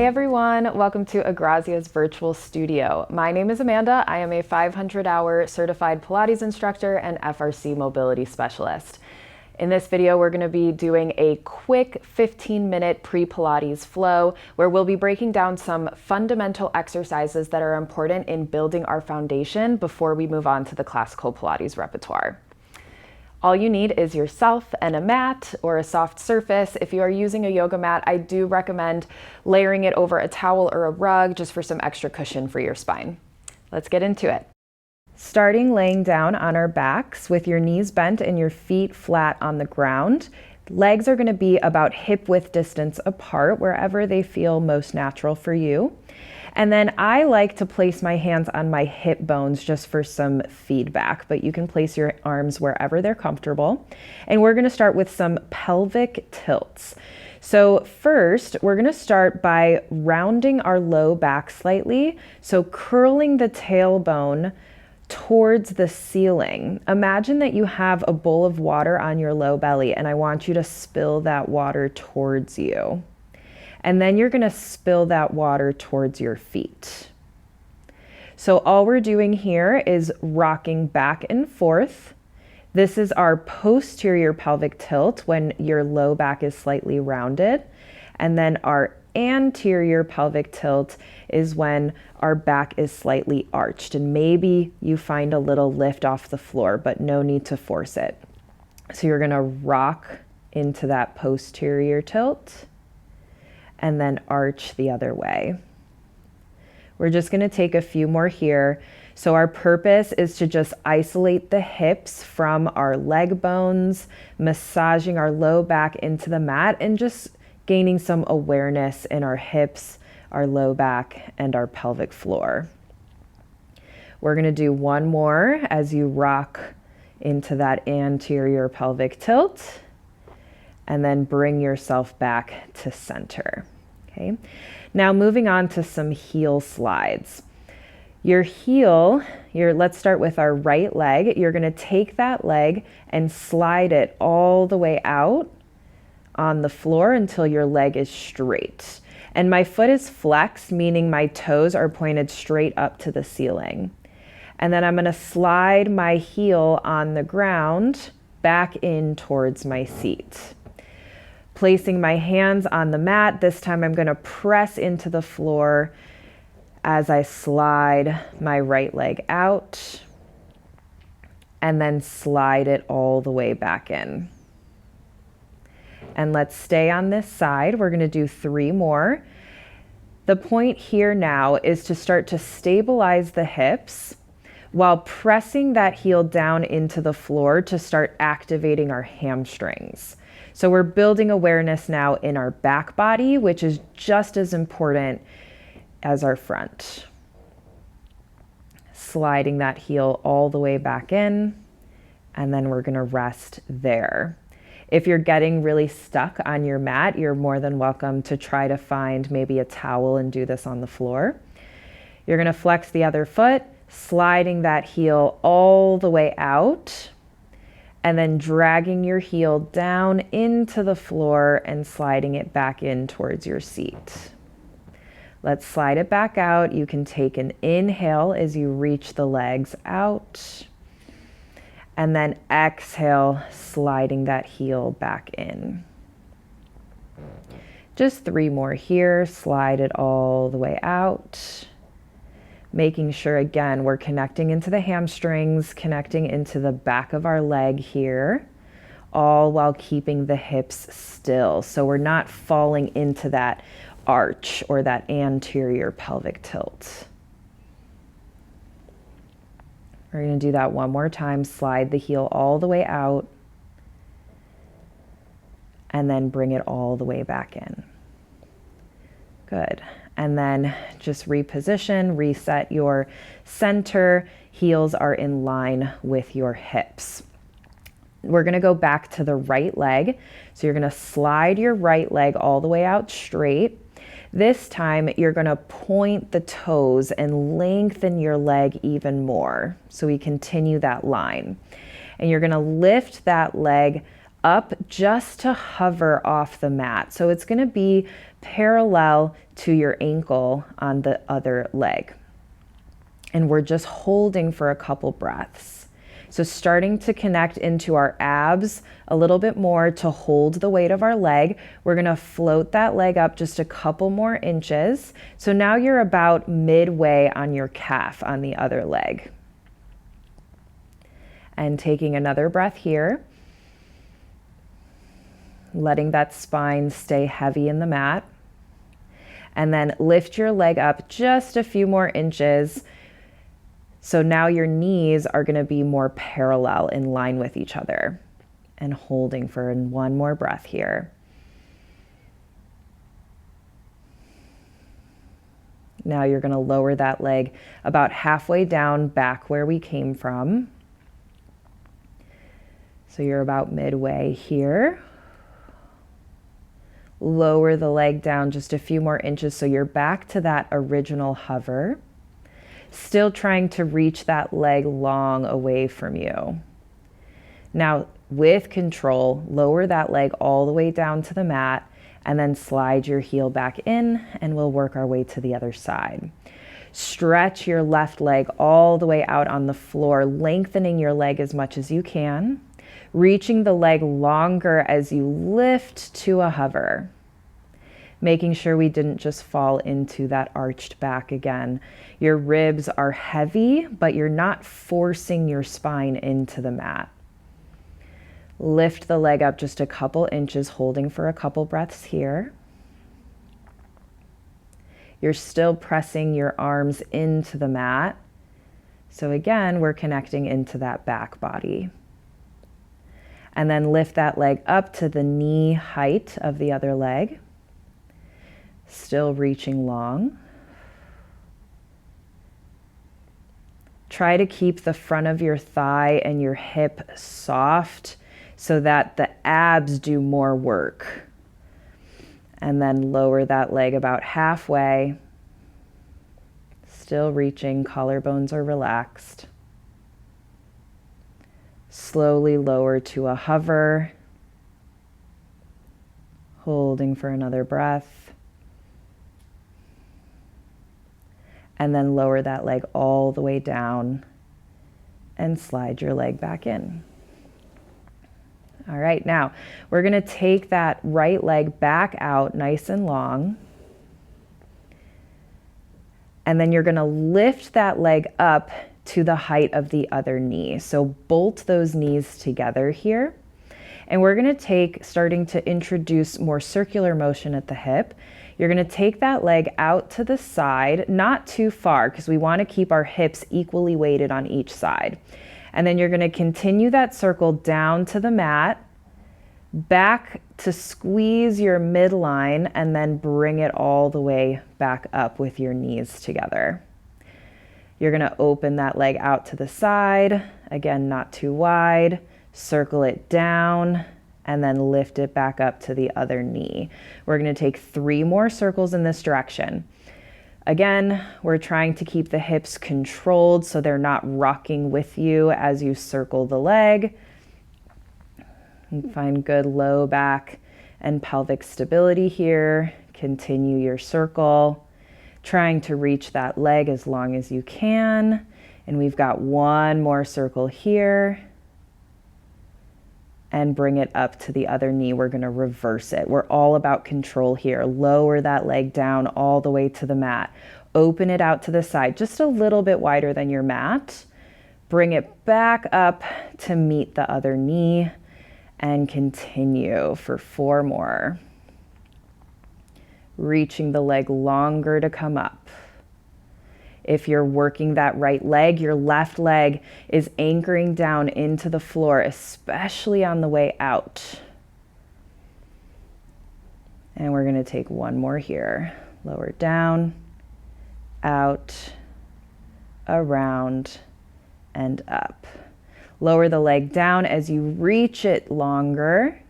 Hey everyone, welcome to Agrazia's virtual studio. My name is Amanda. I am a 500-hour certified Pilates instructor and FRC mobility specialist. In this video, we're going to be doing a quick 15-minute pre-Pilates flow where we'll be breaking down some fundamental exercises that are important in building our foundation before we move on to the classical Pilates repertoire. All you need is yourself and a mat or a soft surface. If you are using a yoga mat, I do recommend layering it over a towel or a rug just for some extra cushion for your spine. Let's get into it. Starting laying down on our backs with your knees bent and your feet flat on the ground. Legs are going to be about hip width distance apart wherever they feel most natural for you. And then I like to place my hands on my hip bones just for some feedback, but you can place your arms wherever they're comfortable. And we're going to start with some pelvic tilts. So first, we're going to start by rounding our low back slightly. So curling the tailbone towards the ceiling. Imagine that you have a bowl of water on your low belly, and I want you to spill that water towards you. And then you're going to spill that water towards your feet. So all we're doing here is rocking back and forth. This is our posterior pelvic tilt when your low back is slightly rounded. And then our anterior pelvic tilt is when our back is slightly arched. And maybe you find a little lift off the floor, but no need to force it. So you're going to rock into that posterior tilt and then arch the other way. We're just going to take a few more here. So our purpose is to just isolate the hips from our leg bones, massaging our low back into the mat and just gaining some awareness in our hips, our low back, and our pelvic floor. We're going to do one more as you rock into that anterior pelvic tilt and then bring yourself back to center. Okay. Now moving on to some heel slides. Your heel, let's start with our right leg. You're going to take that leg and slide it all the way out on the floor until your leg is straight. And my foot is flexed, meaning my toes are pointed straight up to the ceiling. And then I'm going to slide my heel on the ground back in towards my seat. Placing my hands on the mat, this time I'm going to press into the floor as I slide my right leg out and then slide it all the way back in. And let's stay on this side. We're going to do 3 more. The point here now is to start to stabilize the hips while pressing that heel down into the floor to start activating our hamstrings. So we're building awareness now in our back body, which is just as important as our front. Sliding that heel all the way back in, and then we're going to rest there. If you're getting really stuck on your mat, you're more than welcome to try to find maybe a towel and do this on the floor. You're going to flex the other foot, sliding that heel all the way out, and then dragging your heel down into the floor and sliding it back in towards your seat. Let's slide it back out. You can take an inhale as you reach the legs out. And then exhale, sliding that heel back in. Just 3 more here. Slide it all the way out. Making sure, again, we're connecting into the hamstrings, connecting into the back of our leg here, all while keeping the hips still. So we're not falling into that arch or that anterior pelvic tilt. We're going to do that one more time. Slide the heel all the way out and then bring it all the way back in. Good. And then just reposition, reset your center. Heels are in line with your hips. We're going to go back to the right leg. So you're going to slide your right leg all the way out straight. This time you're going to point the toes and lengthen your leg even more. So we continue that line. And you're going to lift that leg up just to hover off the mat. So it's going to be parallel to your ankle on the other leg. And we're just holding for a couple breaths. So starting to connect into our abs a little bit more to hold the weight of our leg. We're going to float that leg up just a couple more inches. So now you're about midway on your calf on the other leg. And taking another breath here. Letting that spine stay heavy in the mat. And then lift your leg up just a few more inches. So now your knees are going to be more parallel in line with each other. And holding for one more breath here. Now you're going to lower that leg about halfway down back where we came from. So you're about midway here. Lower the leg down just a few more inches so you're back to that original hover. Still trying to reach that leg long away from you. Now, with control, lower that leg all the way down to the mat and then slide your heel back in and we'll work our way to the other side. Stretch your left leg all the way out on the floor, lengthening your leg as much as you can, reaching the leg longer as you lift to a hover. Making sure we didn't just fall into that arched back again. Your ribs are heavy, but you're not forcing your spine into the mat. Lift the leg up just a couple inches, holding for a couple breaths here. You're still pressing your arms into the mat. So again, we're connecting into that back body. And then lift that leg up to the knee height of the other leg. Still reaching long. Try to keep the front of your thigh and your hip soft so that the abs do more work. And then lower that leg about halfway. Still reaching, collarbones are relaxed. Slowly lower to a hover. Holding for another breath. And then lower that leg all the way down and slide your leg back in. All right, now we're going to take that right leg back out nice and long. And then you're going to lift that leg up to the height of the other knee. So bolt those knees together here. And we're going to take, starting to introduce more circular motion at the hip. You're going to take that leg out to the side, not too far, because we want to keep our hips equally weighted on each side. And then you're going to continue that circle down to the mat, back to squeeze your midline, and then bring it all the way back up with your knees together. You're going to open that leg out to the side, again, not too wide, circle it down, and then lift it back up to the other knee. We're going to take 3 more circles in this direction. Again, we're trying to keep the hips controlled so they're not rocking with you as you circle the leg. And find good low back and pelvic stability here. Continue your circle, trying to reach that leg as long as you can. And we've got 1 more circle here. And bring it up to the other knee. We're going to reverse it. We're all about control here. Lower that leg down all the way to the mat. Open it out to the side, just a little bit wider than your mat. Bring it back up to meet the other knee and continue for 4 more. Reaching the leg longer to come up. If you're working that right leg, your left leg is anchoring down into the floor, especially on the way out. And we're going to take 1 more here. Lower down, out, around, and up. Lower the leg down as you reach it longer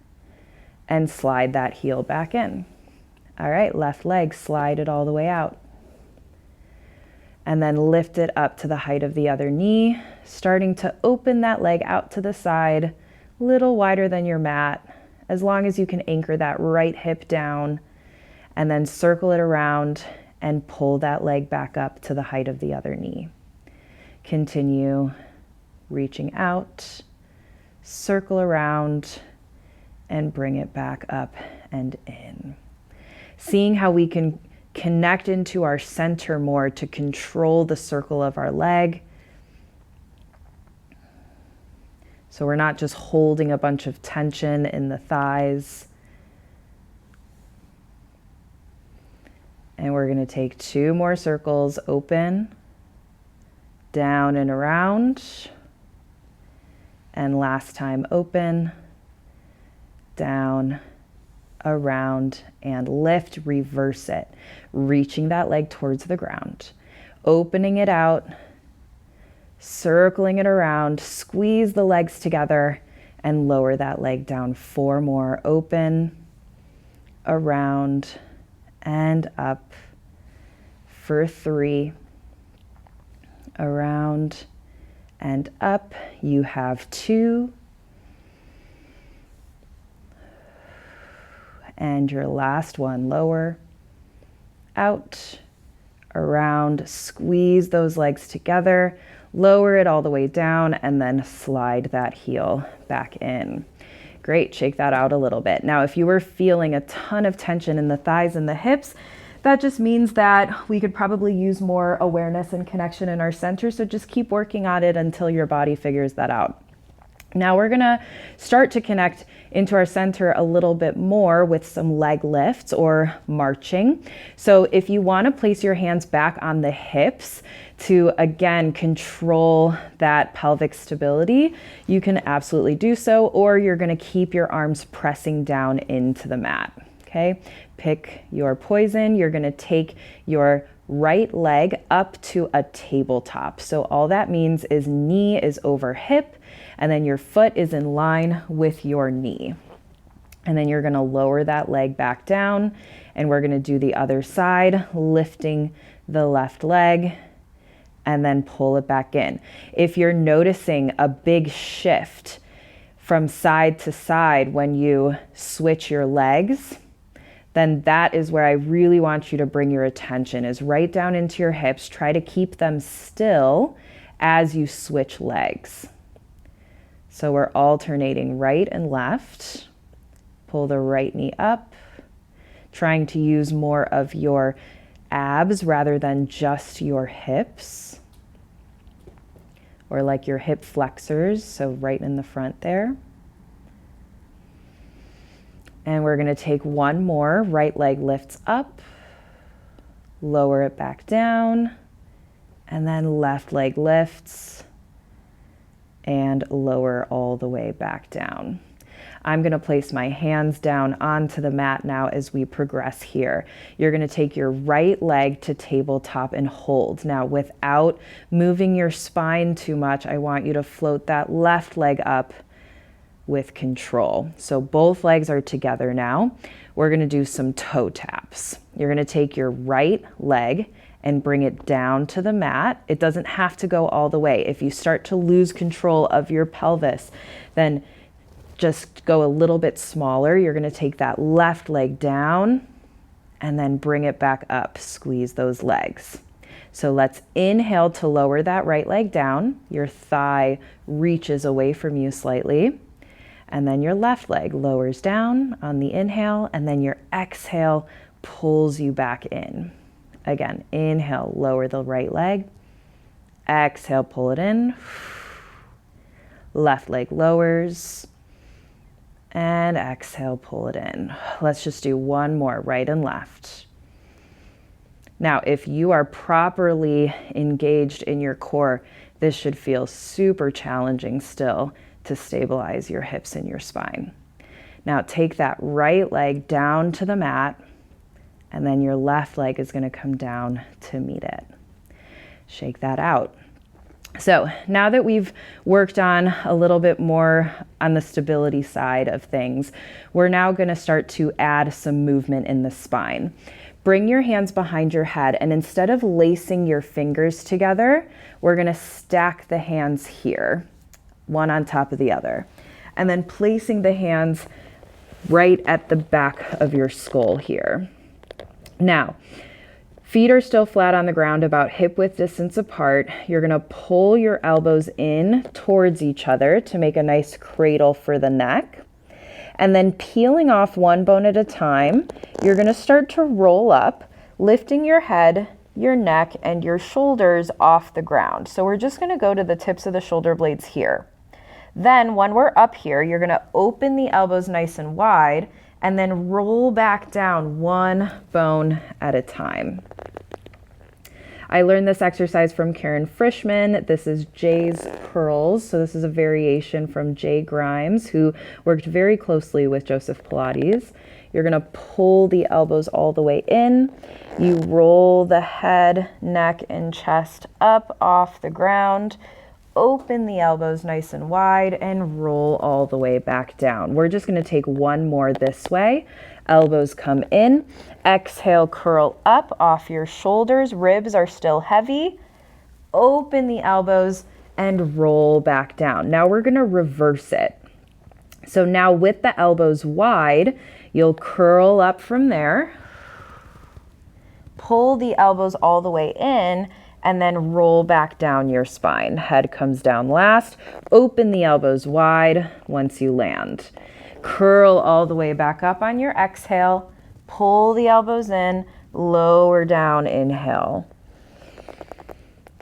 and slide that heel back in. All right, left leg, slide it all the way out. And then lift it up to the height of the other knee, starting to open that leg out to the side, a little wider than your mat, as long as you can anchor that right hip down and then circle it around and pull that leg back up to the height of the other knee. Continue reaching out, circle around, and bring it back up and in. Seeing how we can connect into our center more to control the circle of our leg. So we're not just holding a bunch of tension in the thighs. And we're going to take 2 more circles, open, down and around. And last time, open, down, around, and lift, reverse it. Reaching that leg towards the ground, opening it out, circling it around, squeeze the legs together, and lower that leg down. 4 more, open, around, and up. For 3, around, and up. You have 2. And your last one, lower, out, around, squeeze those legs together, lower it all the way down, and then slide that heel back in. Great, shake that out a little bit. Now, if you were feeling a ton of tension in the thighs and the hips, that just means that we could probably use more awareness and connection in our center, so just keep working on it until your body figures that out. Now we're gonna start to connect into our center a little bit more with some leg lifts or marching. So if you wanna place your hands back on the hips to, again, control that pelvic stability, you can absolutely do so, or you're gonna keep your arms pressing down into the mat, okay? Pick your poison. You're gonna take your right leg up to a tabletop. So all that means is knee is over hip, and then your foot is in line with your knee. And then you're gonna lower that leg back down, and we're gonna do the other side, lifting the left leg, and then pull it back in. If you're noticing a big shift from side to side when you switch your legs, then that is where I really want you to bring your attention, is right down into your hips. Try to keep them still as you switch legs. So we're alternating right and left. Pull the right knee up, trying to use more of your abs rather than just your hips, or like your hip flexors, so right in the front there. And we're gonna take 1 more. Right leg lifts up, lower it back down, and then left leg lifts and lower all the way back down. I'm gonna place my hands down onto the mat now as we progress here. You're gonna take your right leg to tabletop and hold. Now, without moving your spine too much, I want you to float that left leg up with control. So both legs are together now. We're gonna do some toe taps. You're gonna take your right leg and bring it down to the mat. It doesn't have to go all the way. If you start to lose control of your pelvis, then just go a little bit smaller. You're gonna take that left leg down and then bring it back up. Squeeze those legs. So let's inhale to lower that right leg down. Your thigh reaches away from you slightly. And then your left leg lowers down on the inhale, and then your exhale pulls you back in. Again, inhale, lower the right leg. Exhale, pull it in. Left leg lowers. And exhale, pull it in. Let's just do 1 more, right and left. Now, if you are properly engaged in your core, this should feel super challenging still to stabilize your hips and your spine. Now take that right leg down to the mat, and then your left leg is going to come down to meet it. Shake that out. So now that we've worked on a little bit more on the stability side of things, we're now going to start to add some movement in the spine. Bring your hands behind your head, and instead of lacing your fingers together, we're going to stack the hands here, one on top of the other. and then placing the hands right at the back of your skull here. Now, feet are still flat on the ground, about hip width distance apart. You're gonna pull your elbows in towards each other to make a nice cradle for the neck. And then peeling off one bone at a time, you're gonna start to roll up, lifting your head, your neck, and your shoulders off the ground. So we're just gonna go to the tips of the shoulder blades here. Then when we're up here, you're gonna open the elbows nice and wide and then roll back down one bone at a time. I learned this exercise from Karen Frischman. This is Jay's curls. So this is a variation from Jay Grimes, who worked very closely with Joseph Pilates. You're gonna pull the elbows all the way in. You roll the head, neck, and chest up off the ground. Open the elbows nice and wide and roll all the way back down. We're just gonna take one more this way. Elbows come in. Exhale, curl up off your shoulders. Ribs are still heavy. Open the elbows and roll back down. Now we're gonna reverse it. So now with the elbows wide, you'll curl up from there. Pull the elbows all the way in and then roll back down your spine. Head comes down last. Open the elbows wide once you land. Curl all the way back up on your exhale. Pull the elbows in, lower down, inhale.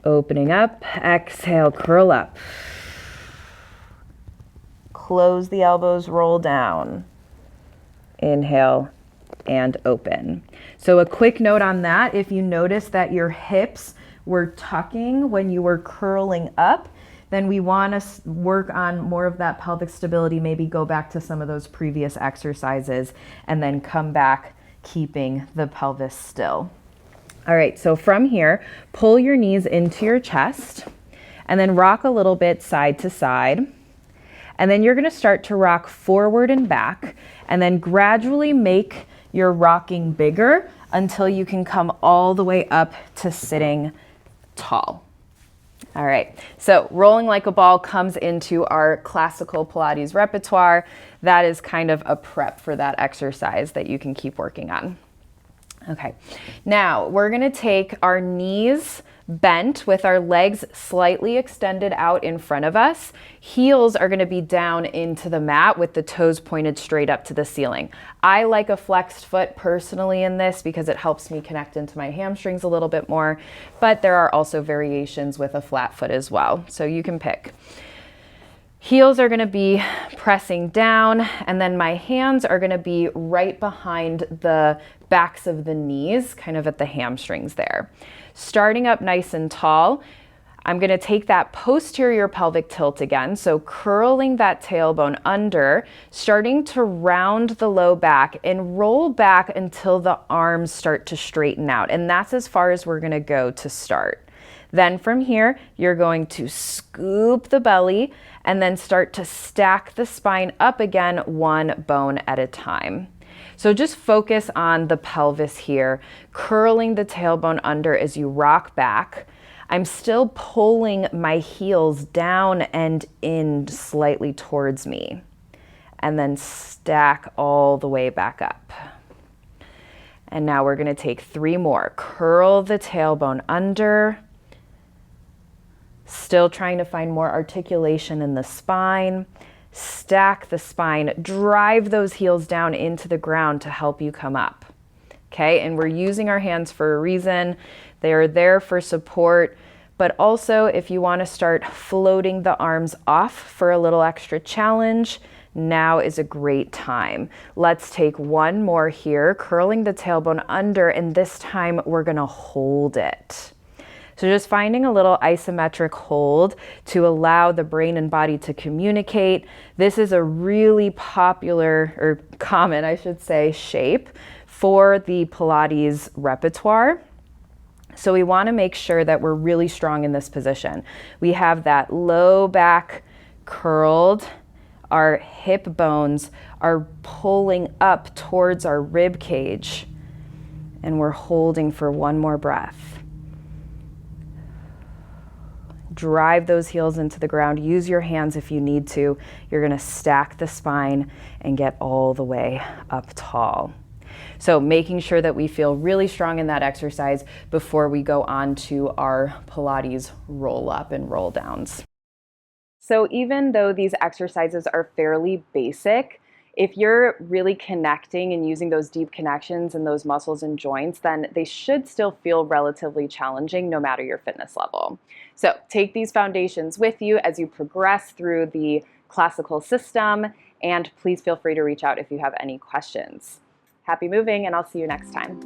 Opening up, exhale, curl up. Close the elbows, roll down. Inhale and open. So a quick note on that, if you notice that your hips were tucking when you were curling up, then we want to work on more of that pelvic stability, maybe go back to some of those previous exercises and then come back keeping the pelvis still. All right, so from here, pull your knees into your chest and then rock a little bit side to side. And then you're gonna start to rock forward and back and then gradually make your rocking bigger until you can come all the way up to sitting tall. All right, so rolling like a ball comes into our classical Pilates repertoire. That is kind of a prep for that exercise that you can keep working on. Okay, now we're gonna take our knees bent with our legs slightly extended out in front of us. Heels are gonna be down into the mat with the toes pointed straight up to the ceiling. I like a flexed foot personally in this because it helps me connect into my hamstrings a little bit more, but there are also variations with a flat foot as well, so you can pick. Heels are gonna be pressing down, and then my hands are gonna be right behind the backs of the knees, kind of at the hamstrings there. Starting up nice and tall, I'm gonna take that posterior pelvic tilt again, so curling that tailbone under, starting to round the low back and roll back until the arms start to straighten out, and that's as far as we're gonna go to start. Then from here, you're going to scoop the belly and then start to stack the spine up again, one bone at a time. So just focus on the pelvis here, curling the tailbone under as you rock back. I'm still pulling my heels down and in slightly towards me, and then stack all the way back up. And now we're gonna take 3 more. Curl the tailbone under, still trying to find more articulation in the spine. Stack the spine, drive those heels down into the ground to help you come up. Okay, and we're using our hands for a reason. They are there for support, but also if you want to start floating the arms off for a little extra challenge, now is a great time. Let's take one more here, curling the tailbone under, and this time we're gonna hold it. So just finding a little isometric hold to allow the brain and body to communicate. This is a really popular, or common, I should say, shape for the Pilates repertoire. So we want to make sure that we're really strong in this position. We have that low back curled, our hip bones are pulling up towards our rib cage, and we're holding for one more breath. drive those heels into the ground. Use your hands if you need to. You're gonna stack the spine and get all the way up tall. So making sure that we feel really strong in that exercise before we go on to our Pilates roll up and roll downs. So even though these exercises are fairly basic, if you're really connecting and using those deep connections in those muscles and joints, then they should still feel relatively challenging no matter your fitness level. So take these foundations with you as you progress through the classical system, and please feel free to reach out if you have any questions. Happy moving, and I'll see you next time.